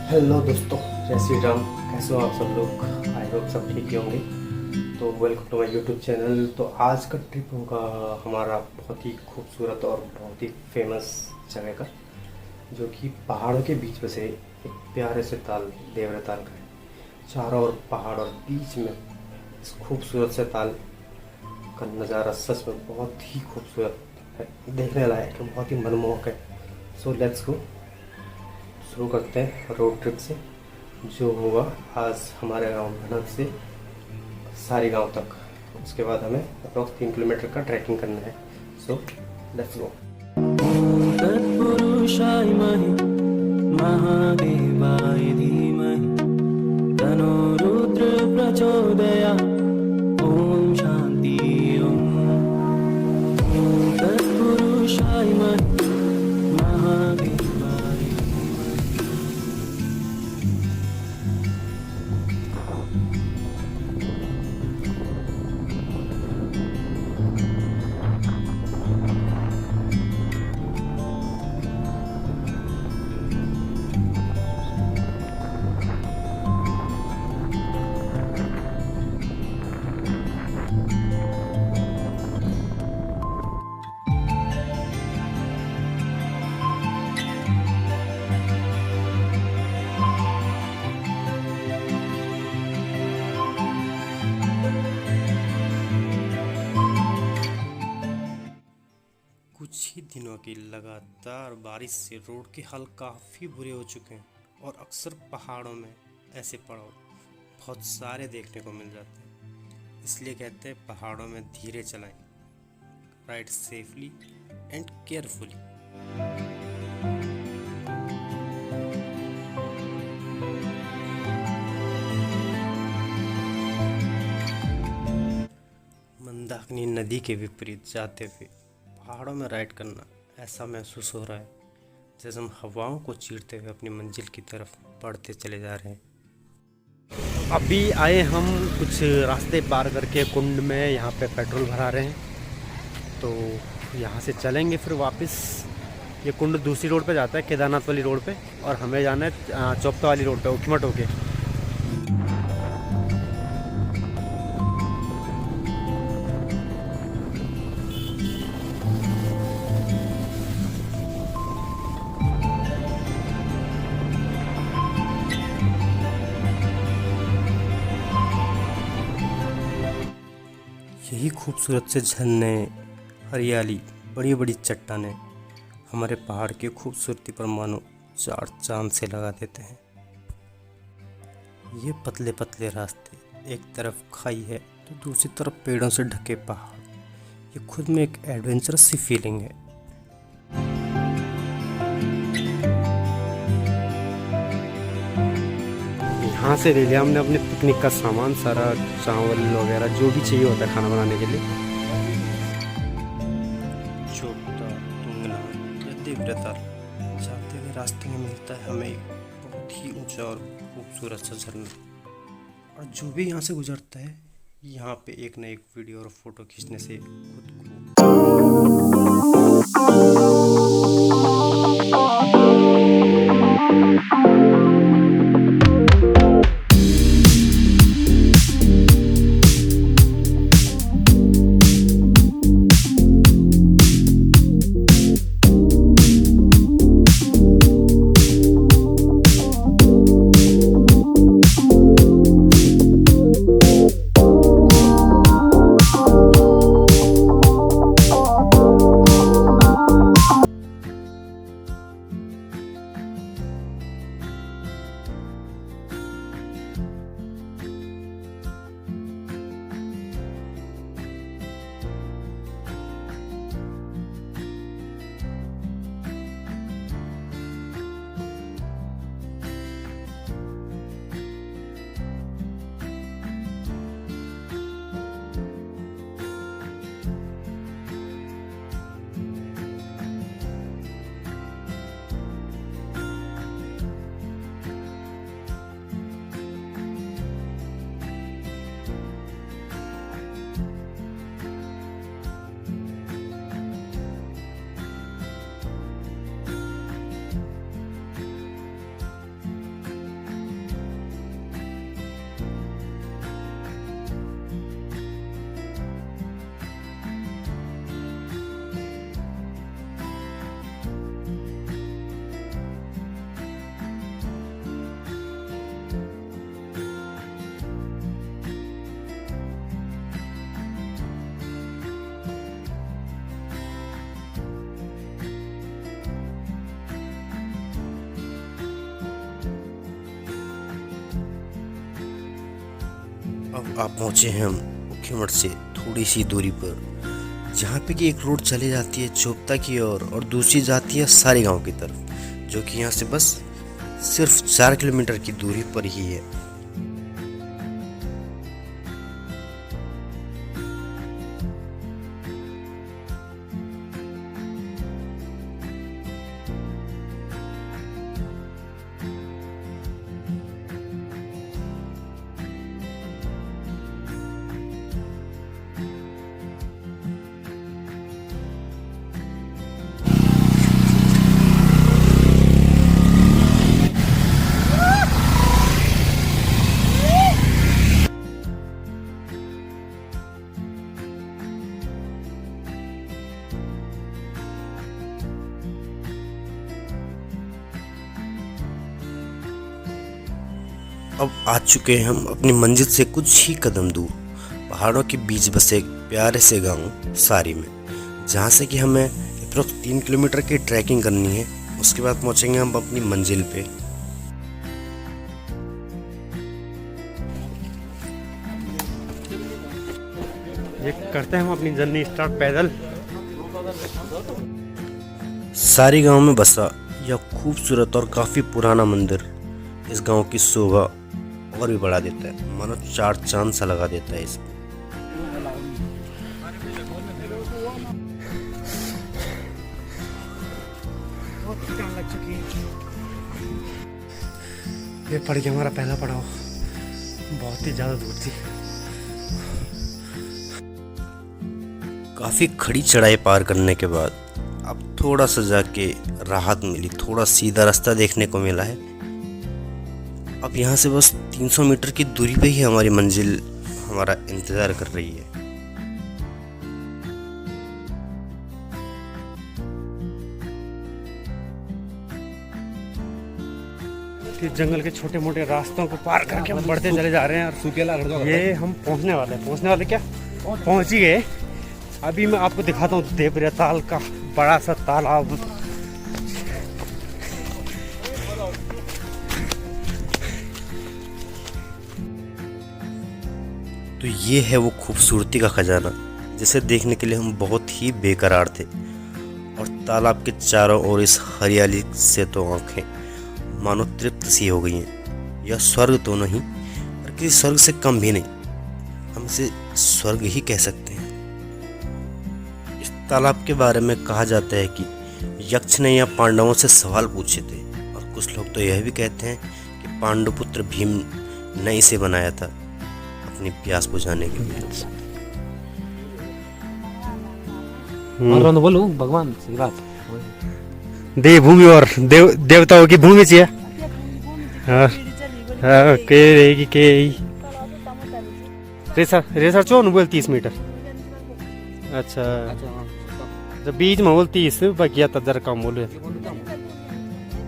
Hello दोस्तों, जय श्री राम। कैसे हो आप सब लोग? आई होप सब ठीक ही होंगे। तो welcome to my YouTube channel. तो आज का ट्रिप होगा हमारा बहुत ही खूबसूरत और बहुत ही फेमस जगह का, जो कि पहाड़ों के बीच में से एक प्यारे से ताल देवरा ताल का है। चारों ओर पहाड़ और बीच में इस खूबसूरत से ताल का नज़ारा सच में बहुत ही खूबसूरत है, देखने लायक है, बहुत ही मनमोहक है। सो लेट्स गो, शुरू करते हैं रोड ट्रिप से, जो होगा आज हमारे गांव मेहनत से सारी गांव तक। उसके बाद हमें अप्रॉक्स 3 किलोमीटर का ट्रैकिंग करना है। So let's go. तत्पुरुषाय महि महादेवाय धीमहि तन्नो रुद्र प्रचोदयात्। ओम शांति ओम तत्पुरुषाय महि महादेवाय धीमहि। कुछ ही दिनों की लगातार बारिश से रोड के हाल काफ़ी बुरे हो चुके हैं, और अक्सर पहाड़ों में ऐसे पड़ाव बहुत सारे देखने को मिल जाते हैं। इसलिए कहते हैं पहाड़ों में धीरे चलाएं, ride safely and carefully. Mandakini नदी के विपरीत जाते हुए पहाड़ों में राइड करना ऐसा महसूस हो रहा है जैसे हम हवाओं को चीरते हुए अपनी मंजिल की तरफ बढ़ते चले जा रहे हैं। अभी आए हम कुछ रास्ते पार करके कुंड में, यहाँ पे पेट्रोल भरा रहे हैं। तो यहाँ से चलेंगे फिर वापस। ये कुंड दूसरी रोड पे जाता है, केदारनाथ वाली रोड पे, और हमें जाना है चौपता वाली रोड पे, उखीमठ होके। यही खूबसूरत से झरने, हरियाली, बड़ी बड़ी चट्टानें हमारे पहाड़ की खूबसूरती पर मानो चार चांद से लगा देते हैं। ये पतले पतले रास्ते, एक तरफ खाई है तो दूसरी तरफ पेड़ों से ढके पहाड़, ये खुद में एक एडवेंचरस सी फीलिंग है। यहाँ से ले लिया हमने अपने पिकनिक का सामान सारा, चावल वगैरह जो भी चाहिए होता है खाना बनाने के लिए। चोपता, तुंगना या देवरताल जाते हुए रास्ते में मिलता है हमें एक बहुत ही ऊंचा और खूबसूरत सा झरना, और जो भी यहाँ से गुजरता है यहाँ पे एक न एक वीडियो और फोटो खींचने से खुद को आप पहुँचे हैं हम उखीमठ से थोड़ी सी दूरी पर, जहाँ पे कि एक रोड चली जाती है चोपता की ओर और दूसरी जाती है सारी गांव की तरफ, जो कि यहाँ से बस सिर्फ 4 किलोमीटर की दूरी पर ही है। अब आ चुके हैं हम अपनी मंजिल से कुछ ही कदम दूर, पहाड़ों के बीच बसे एक प्यारे से गांव सारी में, जहां से कि हमें अप्रोक्स 3 किलोमीटर की ट्रैकिंग करनी है। उसके बाद पहुंचेंगे हम अपनी मंजिल पे। ये करते हैं हम अपनी जर्नी स्टार्ट पैदल। सारी गांव में बसा यह खूबसूरत और काफ़ी पुराना मंदिर इस गांव की शोभा और भी बढ़ा देता है, मानो 4 चांद सा लगा देता है इसमें। ये पड़ गया हमारा पहला पड़ाव, बहुत ही ज़्यादा दूर थी। काफ़ी खड़ी चढ़ाई पार करने के बाद अब थोड़ा सा जाके राहत मिली, थोड़ा सीधा रास्ता देखने को मिला है। अब यहाँ से बस 300 मीटर की दूरी पे ही हमारी मंजिल हमारा इंतज़ार कर रही है। जंगल के छोटे मोटे रास्तों को पार करके हम बढ़ते चले जा रहे हैं और ये हम पहुंचने वाले क्या पहुंच ही गए। अभी मैं आपको दिखाता हूँ देवरिया ताल का बड़ा सा तालाब। तो ये है वो खूबसूरती का खजाना जिसे देखने के लिए हम बहुत ही बेकरार थे, और तालाब के चारों ओर इस हरियाली से तो आंखें मानो तृप्त सी हो गई हैं। यह स्वर्ग तो नहीं, पर किसी स्वर्ग से कम भी नहीं, हम इसे स्वर्ग ही कह सकते हैं। इस तालाब के बारे में कहा जाता है कि यक्ष ने यह पांडवों से सवाल पूछे थे, और कुछ लोग तो यह भी कहते हैं कि पांडुपुत्र भीम ने इसे बनाया था अपनी प्यास बुझाने के लिए। बोलो भगवान सही बात। देवभूमि और देवताओं की भूमि चाहिए। के रहेगी के रेसर चो बोल 30 मीटर। अच्छा जब बीच में बोल 30 बाकी तब जरा कम बोले।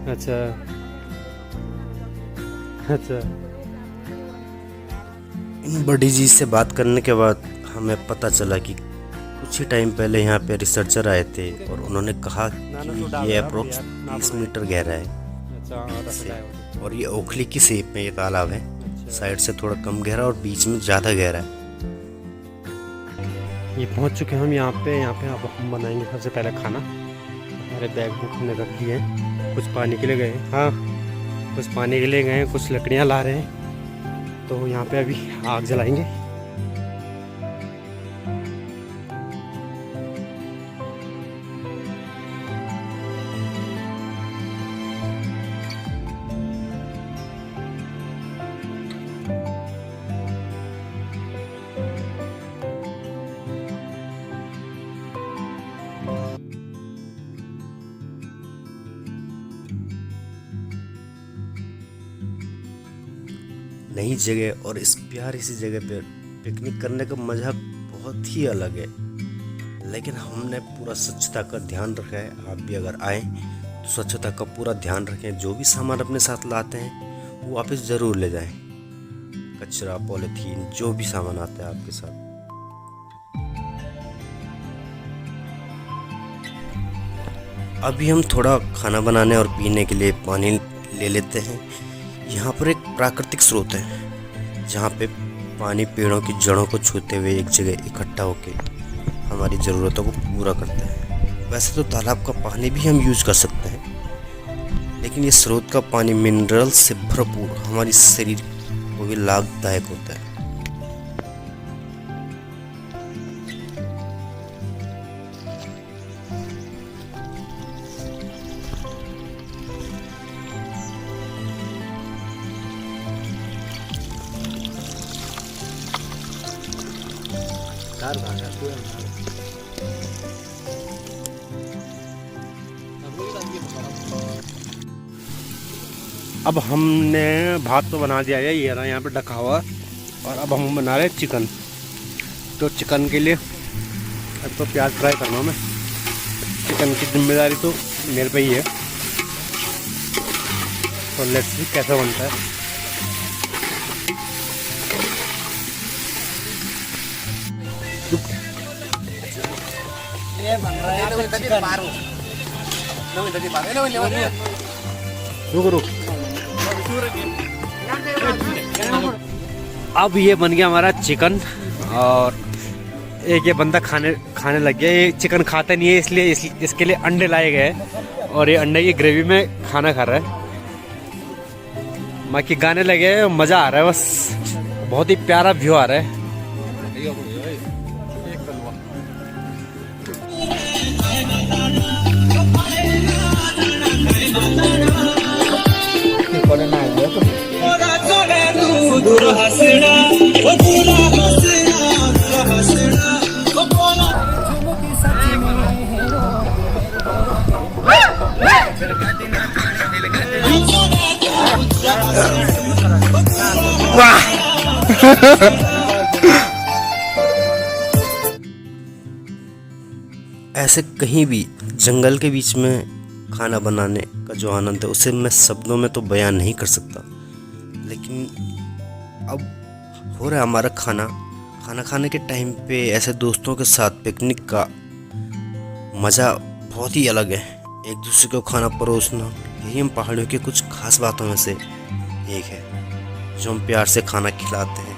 अच्छा अच्छा। इन बड़ी जी से बात करने के बाद हमें पता चला कि कुछ ही टाइम पहले यहाँ पे रिसर्चर आए थे और उन्होंने कहा कि ये अप्रोक्स 30 मीटर गहरा है, और ये ओखली की शेप में ये तालाब है। साइड से थोड़ा कम गहरा और बीच में ज़्यादा गहरा है। ये पहुँच चुके हैं हम यहाँ पे अब हम बनाएंगे सबसे पहले खाना। हमारे बैग बुक हमने रख दिए हैं, कुछ पानी के लिए गए, हाँ कुछ पानी के लिए गए, कुछ लकड़ियाँ ला रहे हैं, तो यहाँ पे अभी आग जलाएंगे। नई जगह और इस प्यारी सी जगह पर पिकनिक करने का मज़ा बहुत ही अलग है, लेकिन हमने पूरा स्वच्छता का ध्यान रखा है। आप भी अगर आए तो स्वच्छता का पूरा ध्यान रखें। जो भी सामान अपने साथ लाते हैं वो वापस ज़रूर ले जाएं। कचरा, पॉलीथीन, जो भी सामान आता है आपके साथ। अभी हम थोड़ा खाना बनाने और पीने के लिए पानी ले लेते हैं। यहाँ पर एक प्राकृतिक स्रोत है जहाँ पे पानी पेड़ों की जड़ों को छूते हुए एक जगह इकट्ठा होकर हमारी ज़रूरतों को पूरा करता है। वैसे तो तालाब का पानी भी हम यूज कर सकते हैं, लेकिन ये स्रोत का पानी मिनरल्स से भरपूर हमारे शरीर को भी लाभदायक होता है। अब हमने भात तो बना दिया है, ये रहा यहाँ पे ढका हुआ, और अब हम बना रहे हैं चिकन। तो चिकन के लिए अब तो प्याज फ्राई करना हूँ मैं। चिकन की जिम्मेदारी तो मेरे पे ही है, तो लेट्स सी कैसा बनता है। ये बन रहा है रुक रुक। अब ये बन गया हमारा चिकन, और एक ये बंदा खाने लग गया। ये चिकन खाता नहीं है, इसलिए इसके लिए अंडे लाए गए, और ये अंडे की ग्रेवी में खाना खा रहा है। बाकी गाने लगे, मज़ा आ रहा है, बस बहुत ही प्यारा व्यू आ रहा है। ऐसे कहीं भी जंगल के बीच में खाना बनाने का जो आनंद है उसे मैं शब्दों में तो बयान नहीं कर सकता। लेकिन अब हो रहा है हमारा खाना खाने के टाइम पे ऐसे दोस्तों के साथ पिकनिक का मज़ा बहुत ही अलग है। एक दूसरे को खाना परोसना, यही हम पहाड़ियों की कुछ खास बातों में से एक है, जो हम प्यार से खाना खिलाते हैं।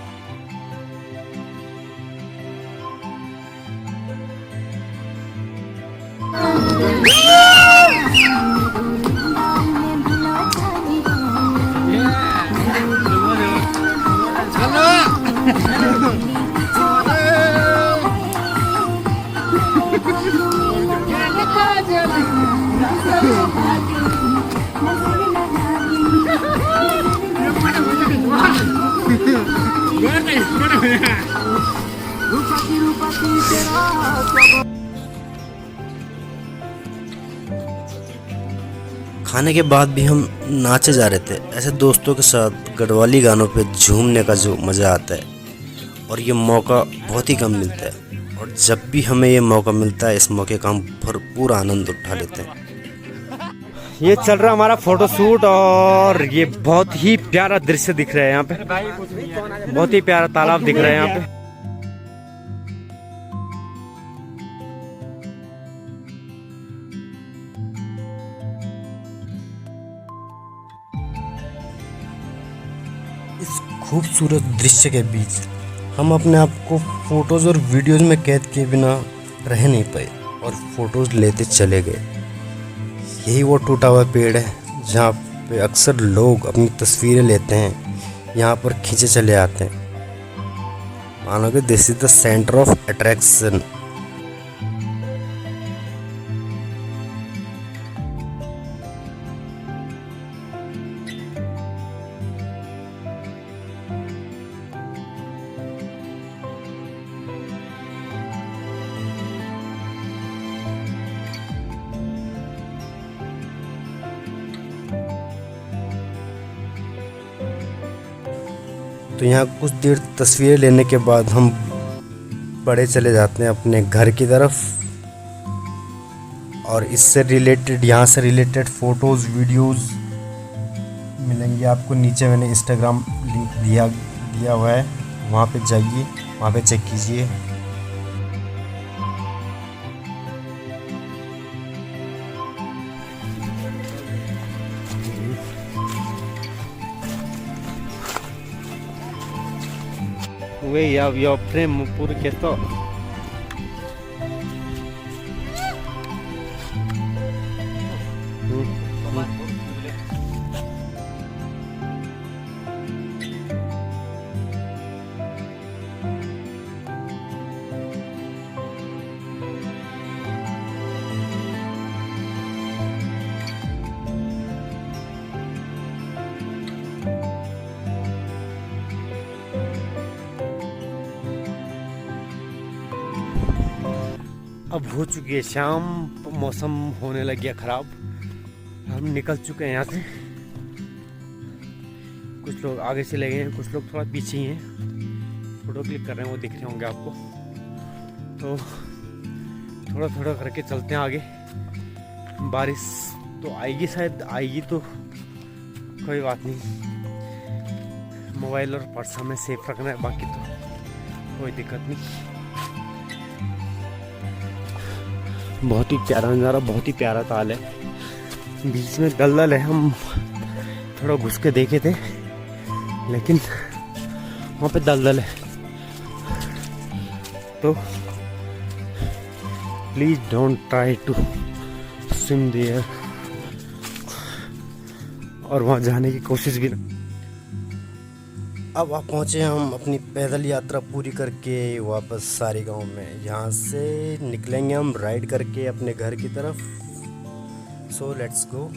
खाने के बाद भी हम नाचे जा रहे थे ऐसे दोस्तों के साथ। गढ़वाली गानों पे झूमने का जो मज़ा आता है, और ये मौका बहुत ही कम मिलता है, और जब भी हमें ये मौका मिलता है इस मौके का हम भरपूर आनंद उठा लेते हैं। ये चल रहा हमारा फोटो शूट, और ये बहुत ही प्यारा दृश्य दिख रहा है यहाँ पे, बहुत ही प्यारा तालाब दिख रहा है यहाँ पे। इस खूबसूरत दृश्य के बीच हम अपने आप को फोटोज़ और वीडियोज़ में कैद किए बिना रह नहीं पाए, और फोटोज़ लेते चले गए। यही वो टूटा हुआ पेड़ है जहाँ पे अक्सर लोग अपनी तस्वीरें लेते हैं, यहाँ पर खींचे चले आते हैं। मानोगे this is the centre of attraction. तो यहाँ कुछ देर तस्वीरें लेने के बाद हम बढ़े चले जाते हैं अपने घर की तरफ, और इससे रिलेटेड, यहाँ से रिलेटेड फ़ोटोज़ वीडियोज़ मिलेंगे आपको। नीचे मैंने इंस्टाग्राम लिंक दिया हुआ है, वहाँ पे जाइए, वहाँ पे चेक कीजिए। Way of your frame porque esto. अब हो चुकी है शाम, मौसम होने लग गया ख़राब। हम निकल चुके हैं यहाँ से। कुछ लोग आगे से लगे हैं, कुछ लोग थोड़ा पीछे ही हैं। फोटो क्लिक कर रहे हैं, वो दिख रहे होंगे आपको। तो थोड़ा थोड़ा करके चलते हैं आगे। बारिश तो आएगी, शायद आएगी तो कोई बात नहीं। मोबाइल और पर्स हमें सेफ रखना है, बाकी तो कोई दिक्कत नहीं। बहुत ही प्यारा नज़ारा, बहुत ही प्यारा ताल है। बीच में दलदल है। हम थोड़ा घुस के देखे थे, लेकिन वहाँ पे दलदल है। तो please don't try to swim there, और वहाँ जाने की कोशिश भी ना। अब आप पहुँचे हम अपनी पैदल यात्रा पूरी करके वापस सारीगांव में। यहाँ से निकलेंगे हम राइड करके अपने घर की तरफ। सो let's go.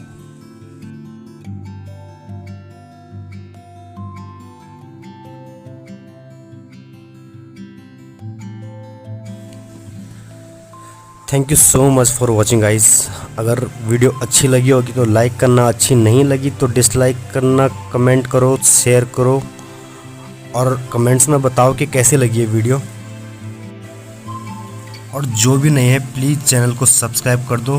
Thank you so much for watching guys. अगर वीडियो अच्छी लगी होगी तो लाइक करना, अच्छी नहीं लगी तो डिसलाइक करना, कमेंट करो, शेयर करो और कमेंट्स में बताओ कि कैसे लगी है वीडियो। और जो भी नए हैं प्लीज़ चैनल को सब्सक्राइब कर दो।